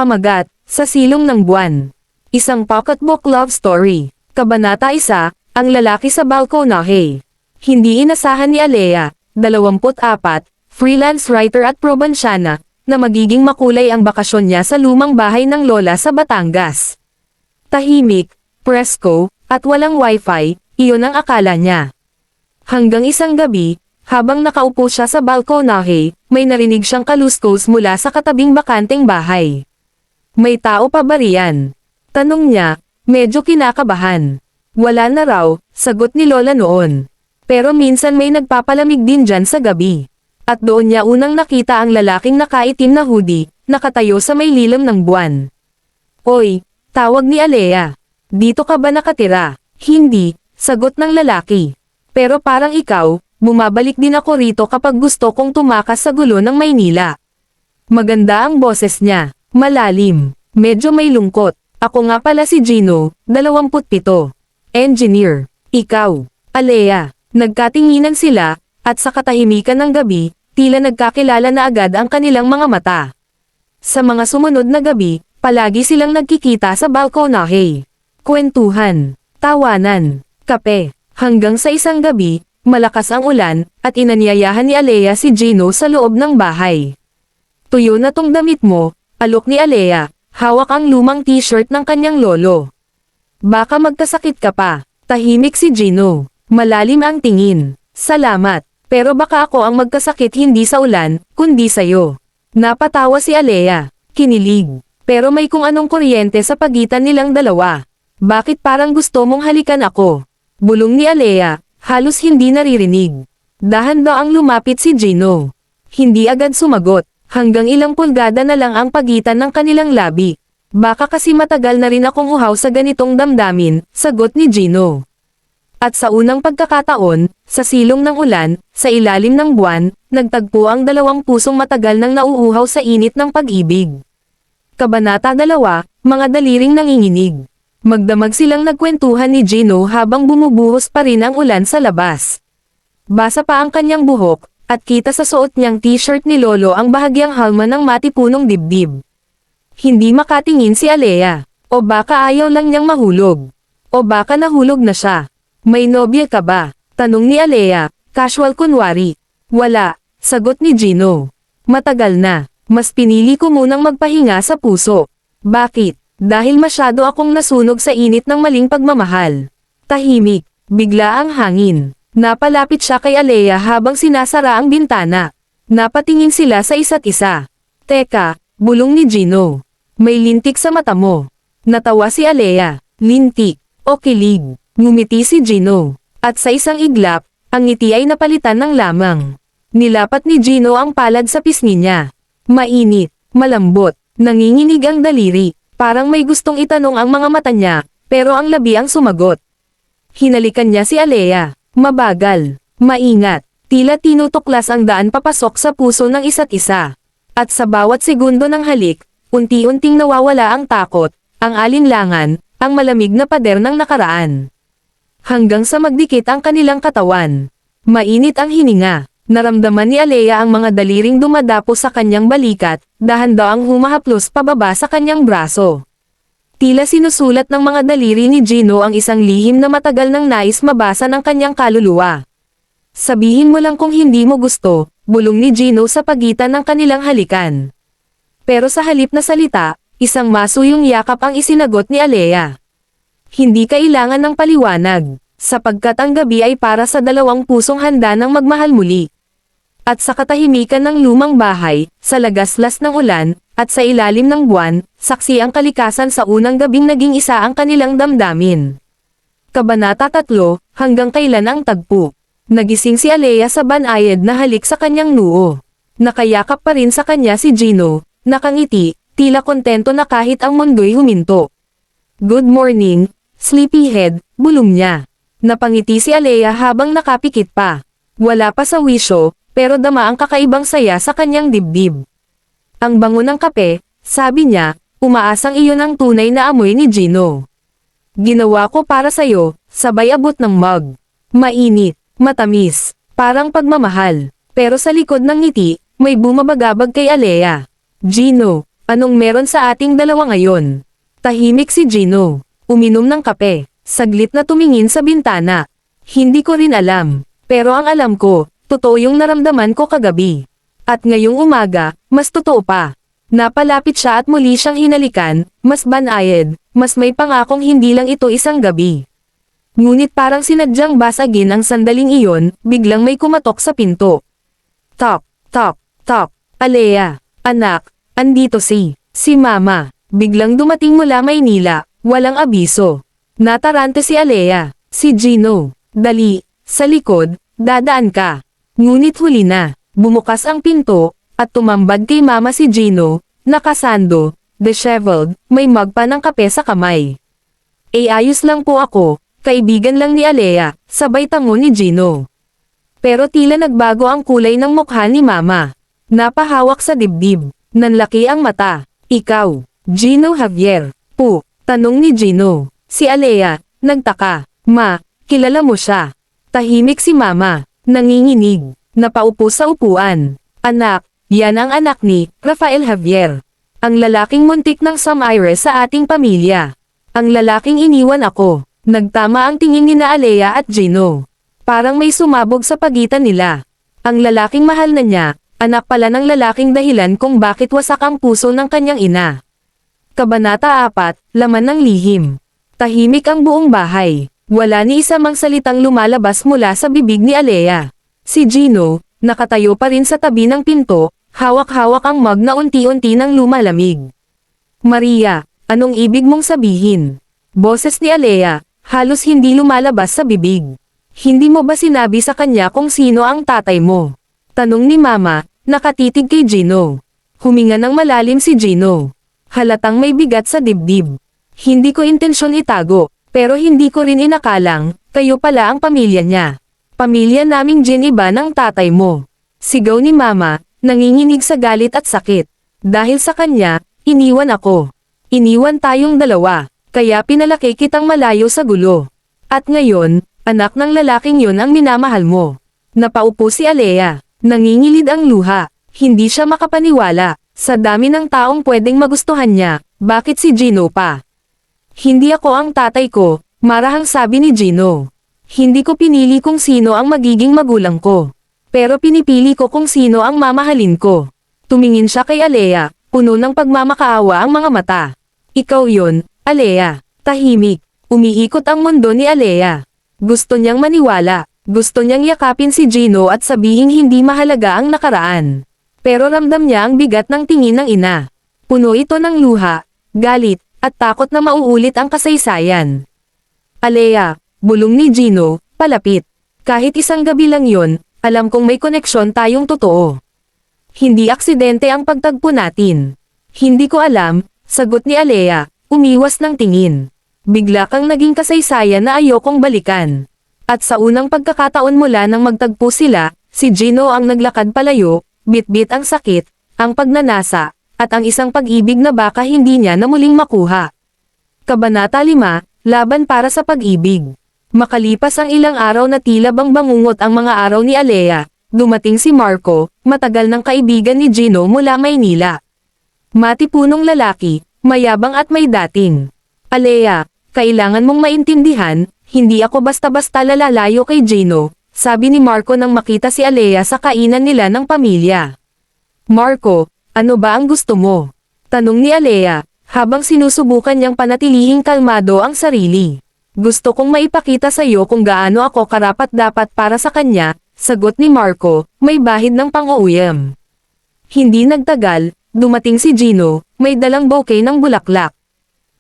Pamagat, Sa Silong ng Buwan. Isang pocketbook love story. Kabanata 1, Ang lalaki sa balkonahe. Hindi inasahan ni Alea, 24, freelance writer at probinsyana, na magiging makulay ang bakasyon niya sa lumang bahay ng lola sa Batangas. Tahimik, presko, at walang wifi, iyon ang akala niya. Hanggang isang gabi, habang nakaupo siya sa balkonahe, may narinig siyang kaluskos mula sa katabing bakanteng bahay. May tao pa ba riyan? Tanong niya, medyo kinakabahan. Wala na raw, sagot ni Lola noon. Pero minsan may nagpapalamig din dyan sa gabi. At doon niya unang nakita ang lalaking nakaitim na hoodie, nakatayo sa may lilim ng buwan. Oy, tawag ni Alea. Dito ka ba nakatira? Hindi, sagot ng lalaki. Pero parang ikaw, bumabalik din ako rito kapag gusto kong tumakas sa gulo ng Maynila. Maganda ang boses niya, malalim, medyo may lungkot. Ako nga pala si Gino, 27. Engineer. Ikaw, Alea. Nagkatinginan sila, at sa katahimikan ng gabi, tila nagkakilala na agad ang kanilang mga mata. Sa mga sumunod na gabi, palagi silang nagkikita sa balkonahe. Kwentuhan, tawanan, kape, hanggang sa isang gabi, malakas ang ulan, at inanyayahan ni Alea si Gino sa loob ng bahay. Tuyo na tong damit mo, alok ni Alea, hawak ang lumang t-shirt ng kanyang lolo. Baka magkasakit ka pa. Tahimik si Gino. Malalim ang tingin. Salamat. Pero baka ako ang magkasakit hindi sa ulan, kundi sa'yo. Napatawa si Alea. Kinilig. Pero may kung anong kuryente sa pagitan nilang dalawa. Bakit parang gusto mong halikan ako? Bulong ni Alea, halos hindi naririnig. Dahan-daang lumapit si Gino. Hindi agad sumagot, hanggang ilang pulgada na lang ang pagitan ng kanilang labi. Baka kasi matagal na rin akong uhaw sa ganitong damdamin, sagot ni Gino. At sa unang pagkakataon, sa silong ng ulan, sa ilalim ng buwan, nagtagpo ang dalawang pusong matagal nang nauuhaw sa init ng pag-ibig. Kabanata 2, Mga daliring nanginginig. Magdamag silang nagkwentuhan ni Gino habang bumubuhos pa rin ang ulan sa labas. Basa pa ang kanyang buhok, at kita sa suot niyang t-shirt ni Lolo ang bahagyang halma ng matipunong dibdib. Hindi makatingin si Alea. O baka ayaw lang niyang mahulog. O baka nahulog na siya. May nobya ka ba? Tanong ni Alea, casual kunwari. Wala, sagot ni Gino. Matagal na. Mas pinili ko munang magpahinga sa puso. Bakit? Dahil masyado akong nasunog sa init ng maling pagmamahal. Tahimik, bigla ang hangin. Napalapit siya kay Alea habang sinasara ang bintana. Napatingin sila sa isa't isa. Teka, bulong ni Gino. May lintik sa mata mo. Natawa si Alea. Lintik, o kilig. Ngumiti si Gino. At sa isang iglap, ang ngiti ay napalitan ng lamang. Nilapat ni Gino ang palad sa pisngi niya. Mainit, malambot, nanginginig ang daliri. Parang may gustong itanong ang mga mata niya, pero ang labi ang sumagot. Hinalikan niya si Alea. Mabagal, maingat, tila tinutuklas ang daan papasok sa puso ng isa't isa. At sa bawat segundo ng halik, unti-unting nawawala ang takot, ang alinlangan, ang malamig na pader ng nakaraan. Hanggang sa magdikit ang kanilang katawan. Mainit ang hininga. Naramdaman ni Alea ang mga daliring dumadapo sa kanyang balikat, dahan-daang humahaplos pababa sa kanyang braso. Tila sinusulat ng mga daliri ni Gino ang isang lihim na matagal nang nais mabasa ng kanyang kaluluwa. Sabihin mo lang kung hindi mo gusto, bulong ni Gino sa pagitan ng kanilang halikan. Pero sa halip na salita, isang masuyong yakap ang isinagot ni Alea. Hindi kailangan ng paliwanag, sapagkat ang gabi ay para sa dalawang pusong handa ng magmahal muli. At sa katahimikan ng lumang bahay, sa lagaslas ng ulan, at sa ilalim ng buwan, saksi ang kalikasan sa unang gabing naging isa ang kanilang damdamin. Kabanata 3, Hanggang kailan ang tagpo. Nagising si Alea sa banayad na halik sa kanyang noo. Nakayakap pa rin sa kanya si Gino, nakangiti, tila kontento na kahit ang mundo'y huminto. Good morning, sleepyhead, bulong niya. Napangiti si Alea habang nakapikit pa. Wala pa sa wisyo, pero dama ang kakaibang saya sa kanyang dibdib. Ang bango ng kape, sabi niya, umaasang iyon ang tunay na amoy ni Gino. Ginawa ko para sa'yo, sabay abot ng mug. Mainit, matamis, parang pagmamahal. Pero sa likod ng ngiti, may bumabagabag kay Alea. Gino, anong meron sa ating dalawa ngayon? Tahimik si Gino. Uminom ng kape. Saglit na tumingin sa bintana. Hindi ko rin alam. Pero ang alam ko, totoo yung naramdaman ko kagabi. At ngayong umaga, mas totoo pa. Napalapit siya at muli siyang hinalikan, mas banayad, mas may pangakong hindi lang ito isang gabi. Ngunit parang sinadyang basagin ang sandaling iyon, biglang may kumatok sa pinto. Tok, tok, tok. Alea, anak, andito si Mama. Biglang dumating mula Maynila, walang abiso. Natarante si Alea, si Gino. Dali, sa likod, dadaan ka. Ngunit huli na, bumukas ang pinto, at tumambad kay Mama si Gino, nakasando, disheveled, may mug pa ng kape sa kamay. Ayos lang po ako, kaibigan lang ni Alea, sabay tango ni Gino. Pero tila nagbago ang kulay ng mukha ni Mama. Napahawak sa dibdib, nanlaki ang mata. Ikaw, Gino Javier, po, tanong ni Gino. Si Alea, nagtaka. Ma, kilala mo siya. Tahimik si Mama, nanginginig, napaupo sa upuan. Anak, yan ang anak ni Rafael Javier. Ang lalaking muntik ng samaire sa ating pamilya. Ang lalaking iniwan ako. Nagtama ang tingin ni na Alea at Gino. Parang may sumabog sa pagitan nila. Ang lalaking mahal na niya, anak pala ng lalaking dahilan kung bakit wasak ang puso ng kanyang ina. Kabanata 4, laman ng lihim. Tahimik ang buong bahay. Wala ni isa mang salitang lumalabas mula sa bibig ni Alea. Si Gino, nakatayo pa rin sa tabi ng pinto, hawak-hawak ang mug na unti-unti nang lumalamig. Maria, anong ibig mong sabihin? Boses ni Alea, halos hindi lumalabas sa bibig. Hindi mo ba sinabi sa kanya kung sino ang tatay mo? Tanong ni Mama, nakatitig kay Gino. Huminga ng malalim si Gino. Halatang may bigat sa dibdib. Hindi ko intensyon itago, pero hindi ko rin inakalang, kayo pala ang pamilya niya. Pamilya naming Jin iba ng tatay mo. Sigaw ni Mama, nanginginig sa galit at sakit. Dahil sa kanya, iniwan ako. Iniwan tayong dalawa, kaya pinalaki kitang malayo sa gulo. At ngayon, anak ng lalaking yon ang minamahal mo. Napaupo si Alea, nangingilid ang luha, hindi siya makapaniwala. Sa dami ng taong pwedeng magustuhan niya, bakit si Gino pa? Hindi ako ang tatay ko, marahang sabi ni Gino. Hindi ko pinili kung sino ang magiging magulang ko. Pero pinipili ko kung sino ang mamahalin ko. Tumingin siya kay Alea, puno ng pagmamakaawa ang mga mata. Ikaw yon, Alea. Tahimik. Umiikot ang mundo ni Alea. Gusto niyang maniwala. Gusto niyang yakapin si Gino at sabihing hindi mahalaga ang nakaraan. Pero ramdam niya ang bigat ng tingin ng ina. Puno ito ng luha, galit, at takot na mauulit ang kasaysayan. Alea, bulong ni Gino, palapit. Kahit isang gabi lang yon, alam kong may koneksyon tayong totoo. Hindi aksidente ang pagtagpo natin. Hindi ko alam, sagot ni Alea, umiwas ng tingin. Bigla kang naging kasaysayan na ayokong balikan. At sa unang pagkakataon mula nang magtagpo sila, si Gino ang naglakad palayo, bit-bit ang sakit, ang pagnanasa, at ang isang pag-ibig na baka hindi niya na muling makuha. Kabanata 5, Laban para sa pag-ibig. Makalipas ang ilang araw na tila bang bangungot ang mga araw ni Alea, dumating si Marco, matagal ng kaibigan ni Gino mula Maynila. Matipunong lalaki, mayabang at may dating. Alea, kailangan mong maintindihan, hindi ako basta-basta lalalayo kay Gino, sabi ni Marco nang makita si Alea sa kainan nila ng pamilya. Marco, ano ba ang gusto mo? Tanong ni Alea, habang sinusubukan niyang panatilihing kalmado ang sarili. Gusto kong maipakita sa iyo kung gaano ako karapat-dapat para sa kanya, sagot ni Marco, may bahid ng pang-uuyam. Hindi nagtagal, dumating si Gino, may dalang bouquet ng bulaklak.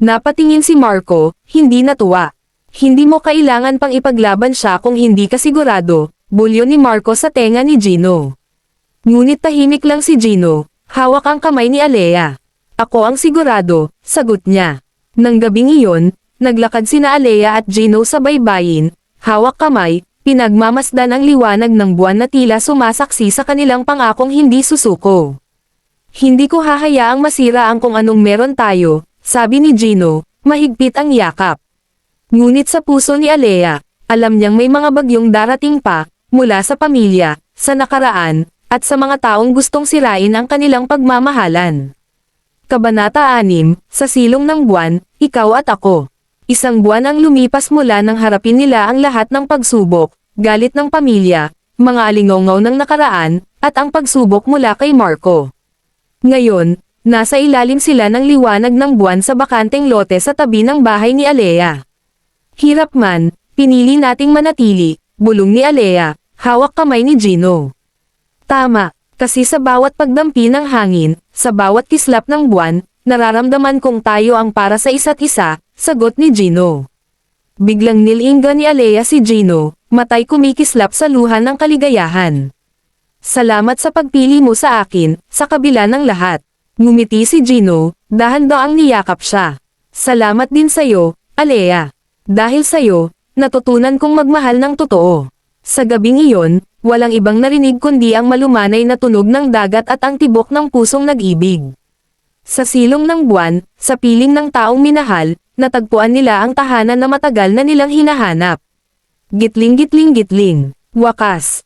Napatingin si Marco, hindi natuwa. Hindi mo kailangan pang ipaglaban siya kung hindi ka sigurado, bulyo ni Marco sa tenga ni Gino. Ngunit tahimik lang si Gino, hawak ang kamay ni Alea. Ako ang sigurado, sagot niya. Nang gabing iyon, naglakad sina Alea at Gino sa baybayin, hawak kamay, pinagmamasdan ang liwanag ng buwan na tila sumasaksi sa kanilang pangakong hindi susuko. Hindi ko hahayaang masira ang kung anong meron tayo, sabi ni Gino, mahigpit ang yakap. Ngunit sa puso ni Alea, alam niyang may mga bagyong darating pa, mula sa pamilya, sa nakaraan, at sa mga taong gustong sirain ang kanilang pagmamahalan. Kabanata 6, sa silong ng buwan, ikaw at ako. Isang buwan ang lumipas mula nang harapin nila ang lahat ng pagsubok, galit ng pamilya, mga alingaw ng nakaraan, at ang pagsubok mula kay Marco. Ngayon, nasa ilalim sila ng liwanag ng buwan sa bakanteng lote sa tabi ng bahay ni Alea. Hirap man, pinili nating manatili, bulong ni Alea, hawak kamay ni Gino. Tama, kasi sa bawat pagdampi ng hangin, sa bawat kislap ng buwan, nararamdaman kong tayo ang para sa isa't isa, sagot ni Gino. Biglang nilingga ni Alea si Gino, matay kumikislap sa luha ng kaligayahan. Salamat sa pagpili mo sa akin, sa kabila ng lahat. Ngumiti si Gino, dahan-daang niyakap siya. Salamat din sa'yo, Alea. Dahil sa'yo, natutunan kong magmahal ng totoo. Sa gabing iyon, walang ibang narinig kundi ang malumanay na tunog ng dagat at ang tibok ng pusong nag-ibig. Sa silong ng buwan, sa piling ng taong minahal, natagpuan nila ang tahanan na matagal na nilang hinahanap. Gitling-gitling-gitling. Wakas,